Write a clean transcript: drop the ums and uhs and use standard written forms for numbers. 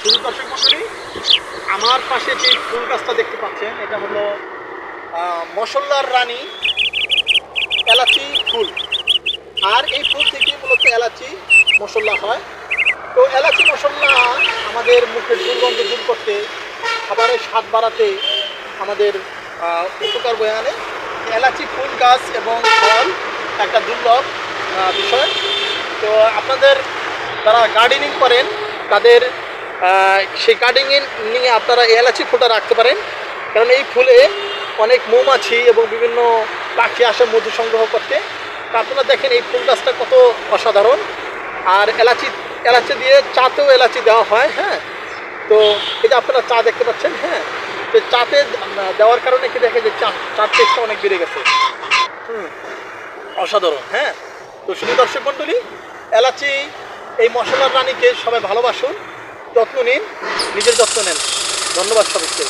শুধু দর্শক মন্ডলী, আমার পাশে যে ফুল গাছটা দেখতে পাচ্ছেন এটা হলো মশলার রানী এলাচি ফুল। আর এই ফুল থেকে মূলত এলাচি মশলা হয়। তো এলাচি মশলা আমাদের মুখের দুর্গন্ধ দূর করতে, খাবারের স্বাদ বাড়াতে আমাদের উপকার বয়ে আনে। এলাচি ফুল গাছ এবং ফল একটা দুর্লভ বিষয়। তো আপনাদের যারা গার্ডেনিং করেন তাদের সেই গার্ডেনিং নিয়ে আপনারা এলাচি ফুলটা রাখতে পারেন, কারণ এই ফুলে অনেক মৌমাছি এবং বিভিন্ন পাখি আসে মধু সংগ্রহ করতে। তা আপনারা দেখেন এই ফুল গাছটা কত অসাধারণ। আর এলাচি দিয়ে চাতেও এলাচি দেওয়া হয়। হ্যাঁ, তো এটা আপনারা চা দেখতে পাচ্ছেন। হ্যাঁ, তো চাতে দেওয়ার কারণে কি দেখে যে চার টেস্টটা অনেক বেড়ে গেছে। অসাধারণ। হ্যাঁ, তো শুধু দর্শক মণ্ডলী, এলাচি এই মশলার রানীকে সবাই ভালোবাসুন, যত্ন নিন, নিজের যত্ন নেন। ধন্যবাদ সবাইকে।